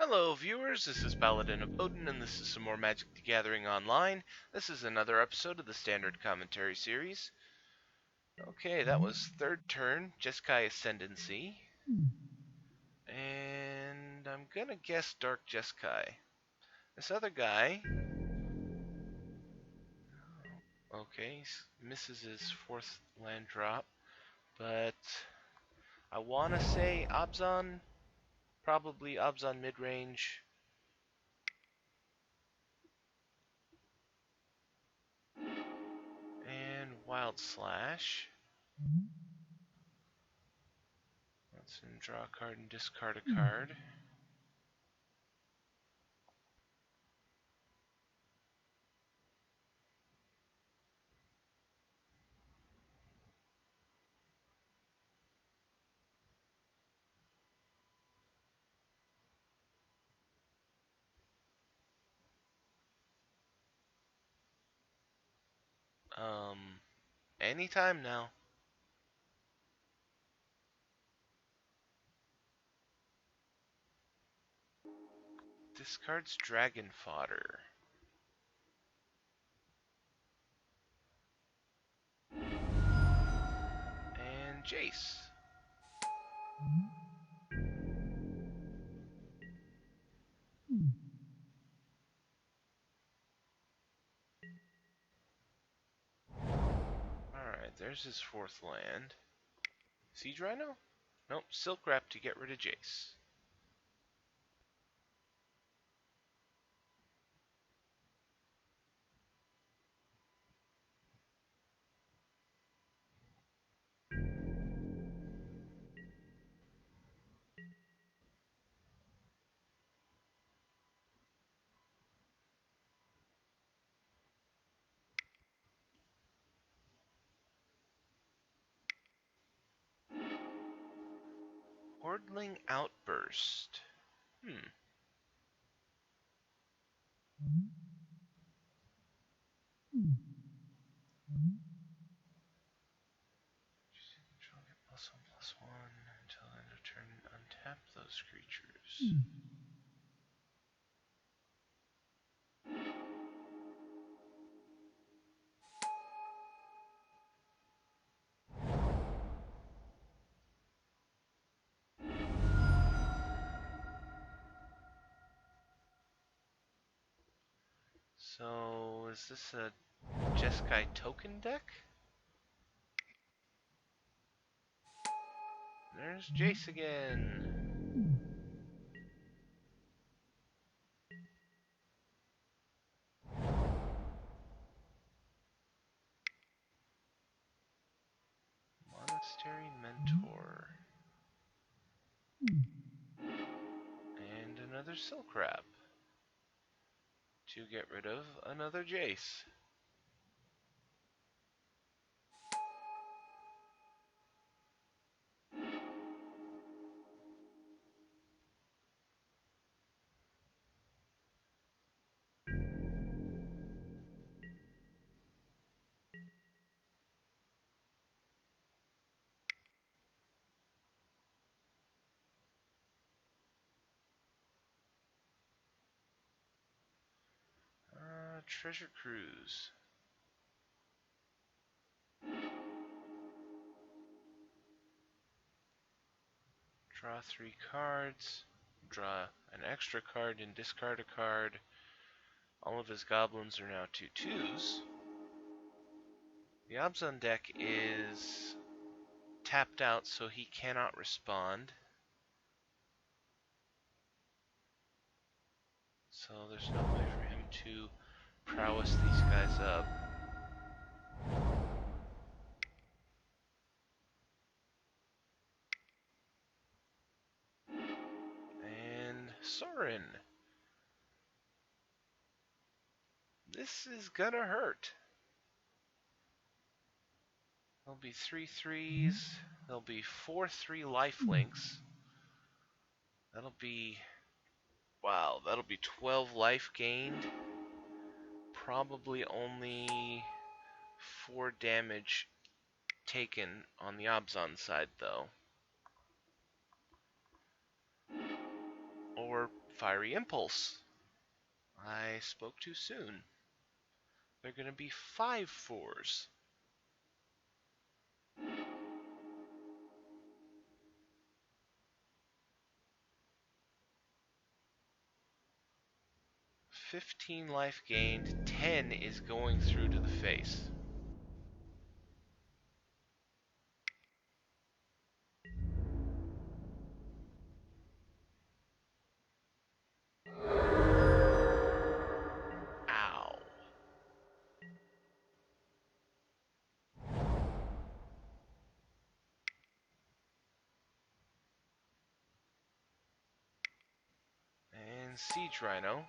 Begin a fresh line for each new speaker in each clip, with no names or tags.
Hello viewers, this is Paladin of Odin and this is some more Magic the Gathering Online. This is another episode of the Standard Commentary series. Okay, that was third turn, Jeskai Ascendancy. And I'm gonna guess Dark Jeskai. This other guy... Okay, misses his fourth land drop, but I wanna say Abzan, probably Abzan Midrange. And Wild Slash. Let's draw a card and discard a card. Anytime now. Discards Dragon Fodder. And Jace. Alright, there's his fourth land. Siege Rhino? Nope, Silk Wrap to get rid of Jace. Ordling Outburst. +1/+1 until end of turn and untap those creatures. So, is this a Jeskai Token deck? There's Jace again. Monastery Mentor. And another Silk Wrap. To get rid of another Jace. Treasure Cruise. Draw 3 cards. Draw an extra card and discard a card. All of his goblins are now 2/2s. The Abzan deck is tapped out, so he cannot respond. So there's no way for him to prowess these guys up. And Sorin. This is gonna hurt. There'll be 3/3s. There'll be 4/3 lifelinks. That'll be... Wow, that'll be 12 life gained. Probably only 4 damage taken on the Abzan side, though. Or Fiery Impulse. I spoke too soon. They're going to be 5/4s. "15 life gained, 10 is going through to the face." Ow. And Siege Rhino.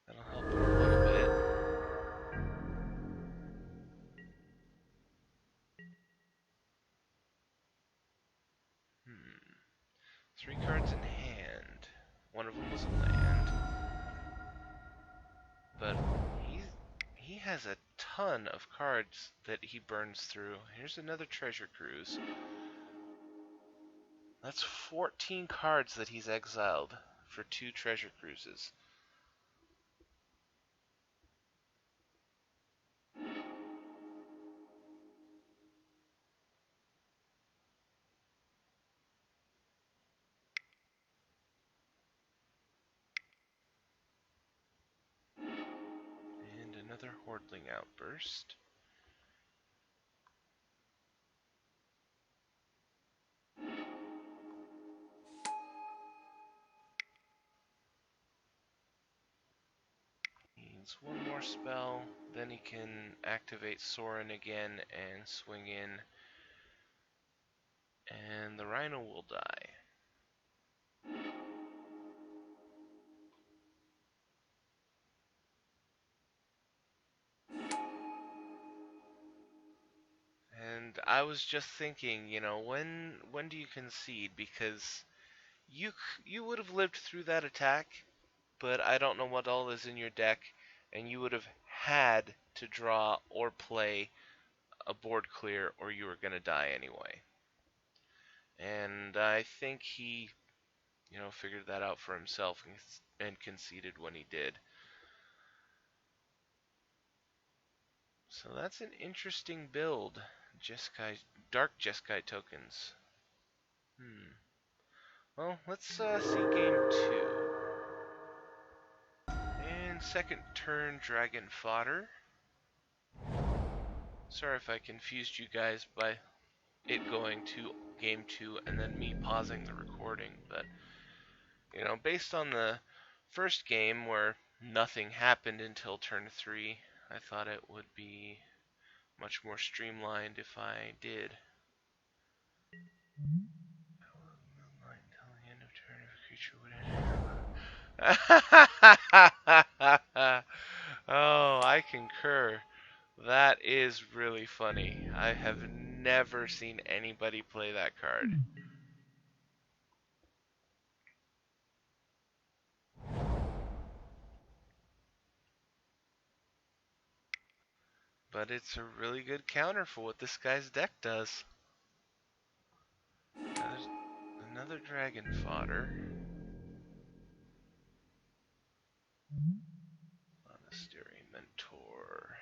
That'll help a little bit. Hmm. 3 cards in hand. One of them was a land. But he has a ton of cards that he burns through. Here's another Treasure Cruise. That's 14 cards that he's exiled for 2 Treasure Cruises. And another Hordling Outburst. Needs one more spell, then he can activate Sorin again and swing in, and the Rhino will die. And I was just thinking, you know, when do you concede? Because you would have lived through that attack, but I don't know what all is in your deck, and you would have had to draw or play a board clear, or you were going to die anyway. And I think he, you know, figured that out for himself and conceded when he did. So that's an interesting build. Dark Jeskai Tokens. Well, let's see game 2. And second turn, Dragon Fodder. Sorry if I confused you guys by it going to game 2 and then me pausing the recording, but, you know, based on the first game where nothing happened until turn 3, I thought it would be much more streamlined if I did. Oh, I concur. That is really funny. I have never seen anybody play that card. But it's a really good counter for what this guy's deck does. Another Dragon Fodder. Monastery Mentor.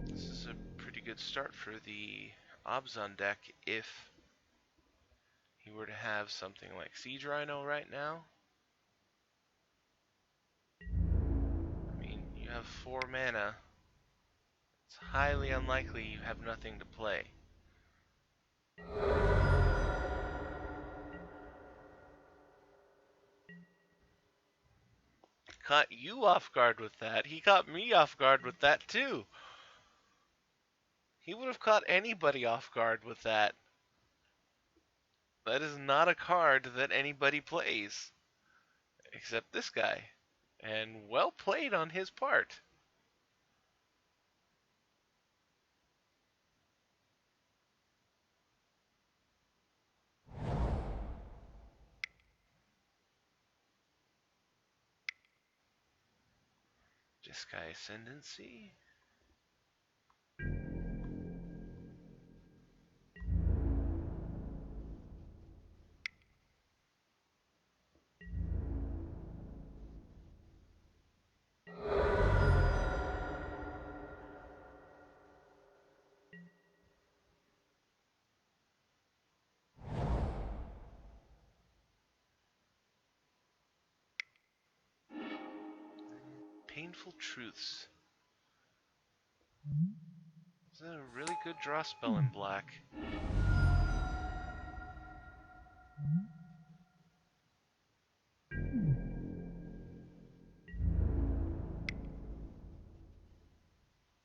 This is a pretty good start for the Abzan deck if he were to have something like Siege Rhino right now. I mean, you have 4 mana. It's highly unlikely you have nothing to play. Caught you off guard with that. He caught me off guard with that too. He would have caught anybody off guard with that. That is not a card that anybody plays. Except this guy. And well played on his part. Jeskai Ascendancy. Painful Truths. It's a really good draw spell in black.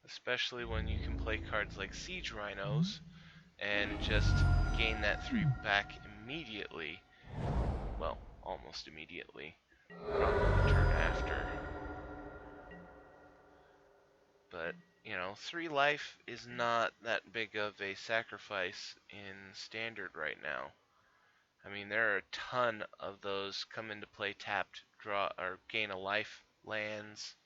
Especially when you can play cards like Siege Rhinos and just gain that 3 back immediately. Well, almost immediately. Probably the turn after. But, you know, 3 life is not that big of a sacrifice in Standard right now. I mean, there are a ton of those come into play tapped, draw, or gain a life lands.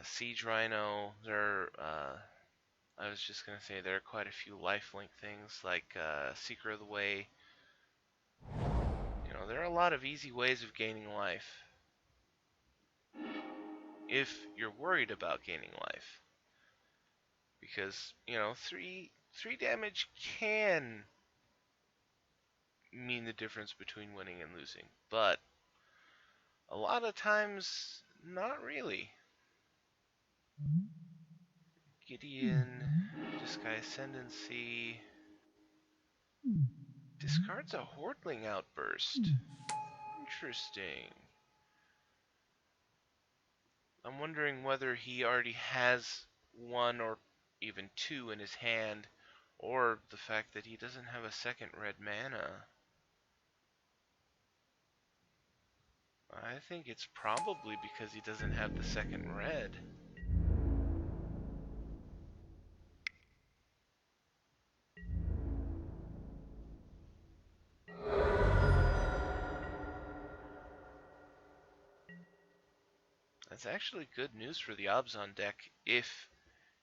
Siege Rhino, I was just going to say there are quite a few lifelink things like Seeker of the Way. You know, there are a lot of easy ways of gaining life. If you're worried about gaining life. Because, you know, 3 damage can mean the difference between winning and losing. But a lot of times, not really. Gideon, Jeskai Ascendancy, discards a Hordling Outburst. Interesting. I'm wondering whether he already has 1 or even 2 in his hand, or the fact that he doesn't have a second red mana. I think it's probably because he doesn't have the second red. That's actually good news for the Abzan deck if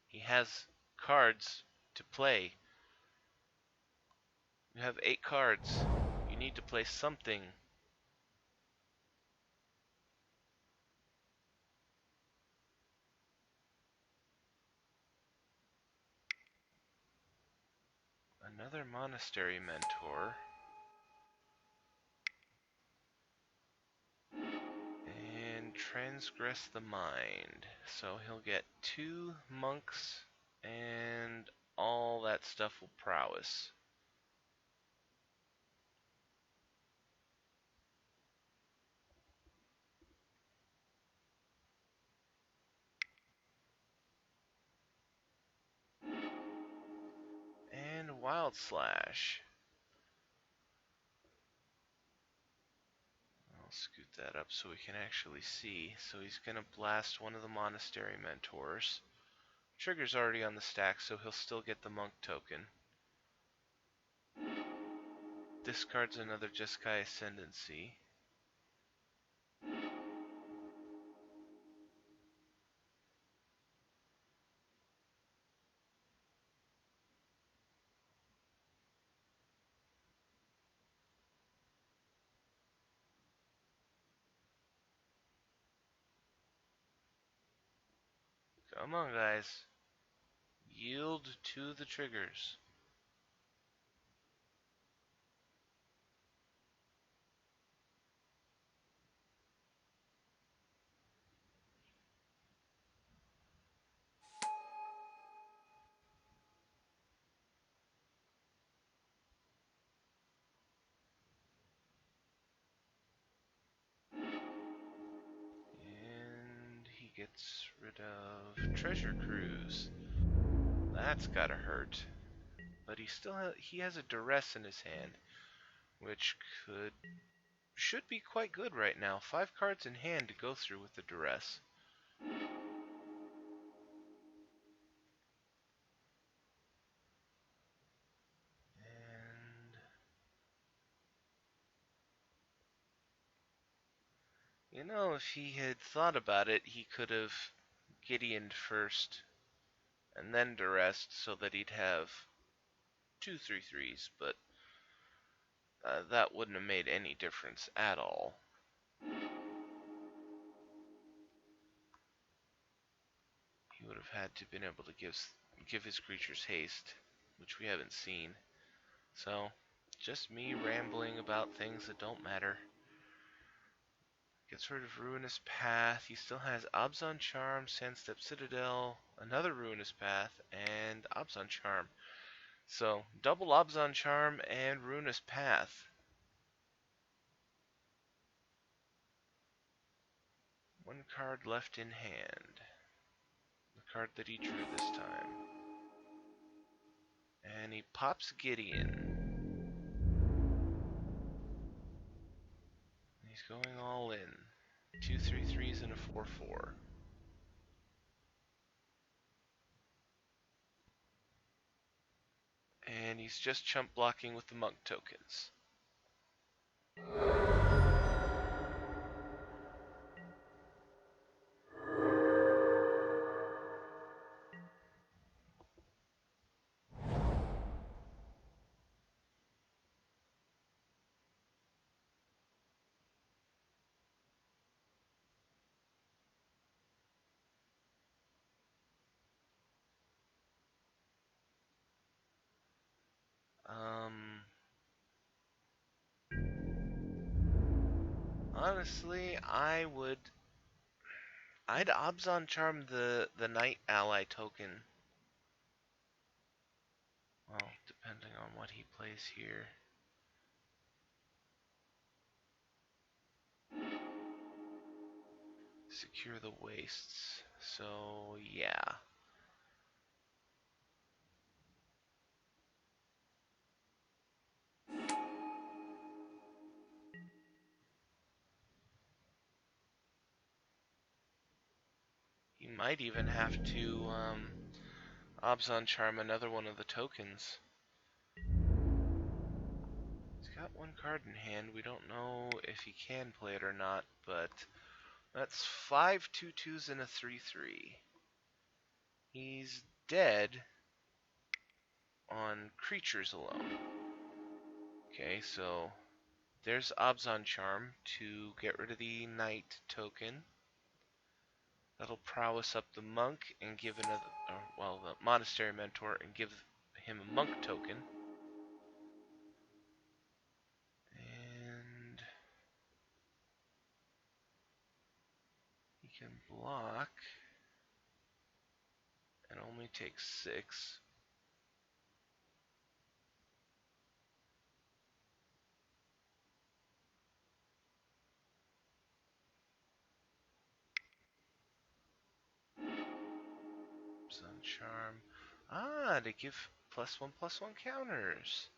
he has cards to play. You have 8 cards. You need to play something. Another Monastery Mentor. And Transgress the Mind. So he'll get 2 monks and all that stuff will prowess. And Wild Slash. I'll scoot that up so we can actually see. So he's going to blast one of the Monastery Mentors. Trigger's already on the stack, so he'll still get the Monk token. Discards another Jeskai Ascendancy. Come on, guys. Yield to the triggers. And he gets rid of Treasure Cruise. That's gotta hurt. But he has a Duress in his hand, which should be quite good right now. 5 cards in hand to go through with the Duress. And You know, if he had thought about it, he could have Gideoned first and then duressed so that he'd have 2/3/3s, but that wouldn't have made any difference at all. He would have had to been able to give his creatures haste, which we haven't seen. So, just me rambling about things that don't matter. Gets rid of Ruinous Path. He still has Abzan Charm, Sandstep Citadel, another Ruinous Path, and Abzan Charm. So, double Abzan Charm and Ruinous Path. One card left in hand. The card that he drew this time. And he pops Gideon. He's going all in. 2/3/3s and a 4/4. And he's just chump blocking with the monk tokens. Honestly, I'd Abzan Charm the Knight ally token. Well, depending on what he plays here. Secure the wastes. So, yeah. He might even have to Abzan Charm another one of the tokens. He's got one card in hand. We don't know if he can play it or not, but that's 5 2/2s and a 3/3. He's dead on creatures alone. Okay, so there's Abzan Charm to get rid of the Knight token. That'll prowess up the monk and give another, the Monastery Mentor and give him a monk token. And he can block and only take 6. Sun Charm. To give +1/+1 counters.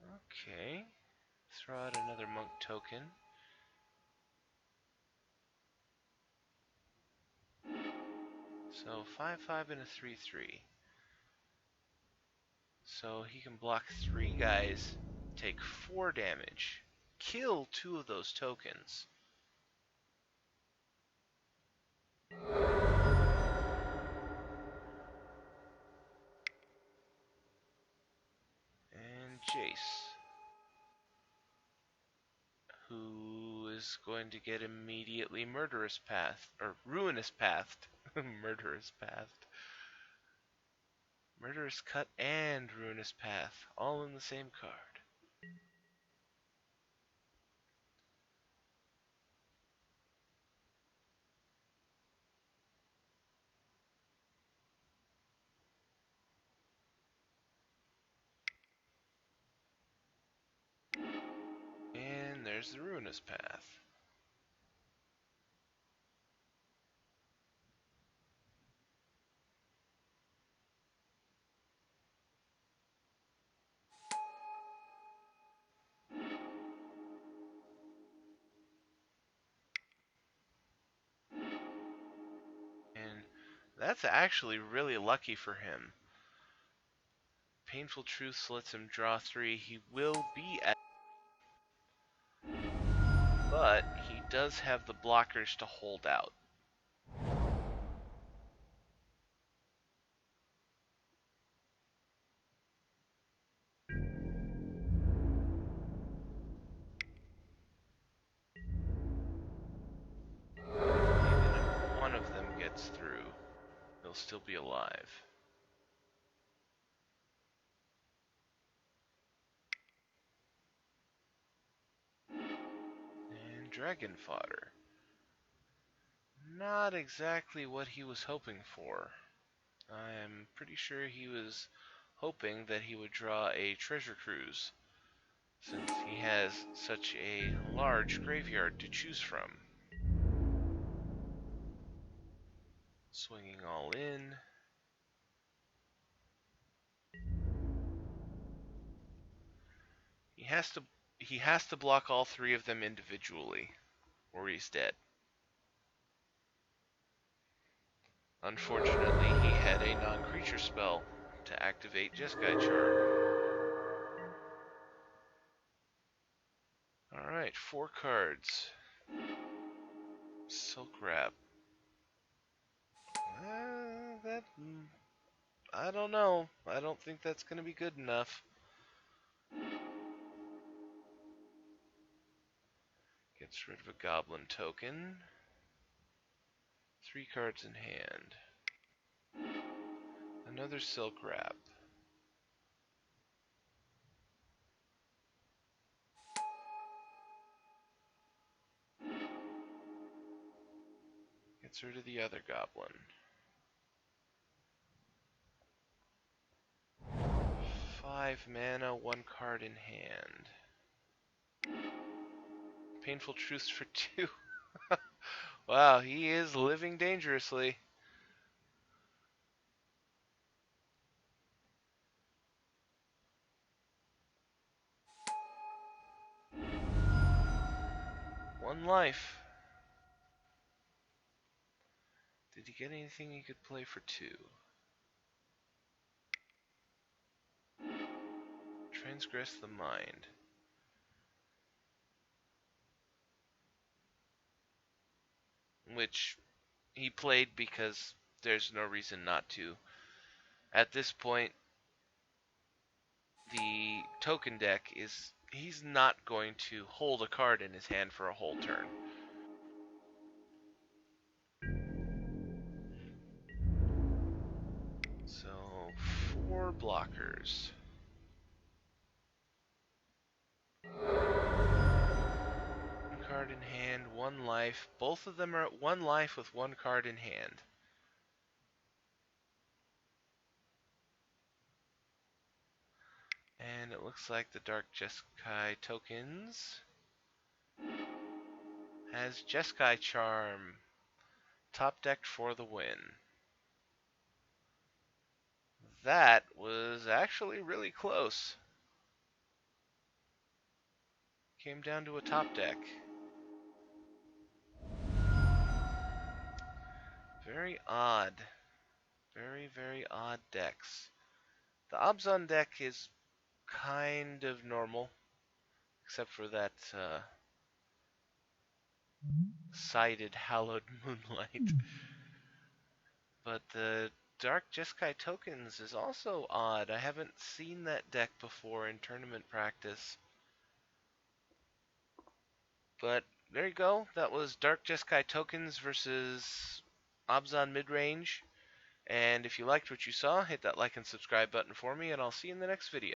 Okay. Throw out another monk token. So 5/5 and a 3/3. So he can block 3 guys, take 4 damage, kill 2 of those tokens. And Jace, who is going to get immediately Murderous Path, or Ruinous Pathed. Murderous Pathed. Murderous Cut and Ruinous Path, all in the same card. And there's the Ruinous Path. And that's actually really lucky for him. Painful Truths lets him draw 3. He will be at... But he does have the blockers to hold out. Even if one of them gets through, they'll still be alive. And dragon fodder. Not exactly what he was hoping for. I am pretty sure he was hoping that he would draw a treasure cruise, since he has such a large graveyard to choose from. Swinging all in. He has to block all three of them individually, or he's dead. Unfortunately, he had a non-creature spell to activate Jeskai Charm. Alright, 4 cards. Silk Wrap. I don't know. I don't think that's going to be good enough. Gets rid of a Goblin token. 3 cards in hand. Another Silk Wrap. Gets rid of the other Goblin. 5 mana, 1 card in hand. Painful Truths for 2. Wow, he is living dangerously. One life. Did he get anything he could play for 2? Transgress the Mind. Which he played because there's no reason not to. At this point, the token deck is... he's not going to hold a card in his hand for a whole turn. So, 4 blockers. 1 card in hand, 1 life. Both of them are at 1 life with 1 card in hand. And it looks like the Dark Jeskai Tokens has Jeskai Charm. Top decked for the win. That was actually really close. Came down to a top deck. Very odd. Very, very odd decks. The Abzan deck is kind of normal, except for that sided Hallowed Moonlight. But the Dark Jeskai Tokens is also odd. I haven't seen that deck before in tournament practice. But there you go. That was Dark Jeskai Tokens versus Abzan Midrange. And if you liked what you saw, hit that like and subscribe button for me, and I'll see you in the next video.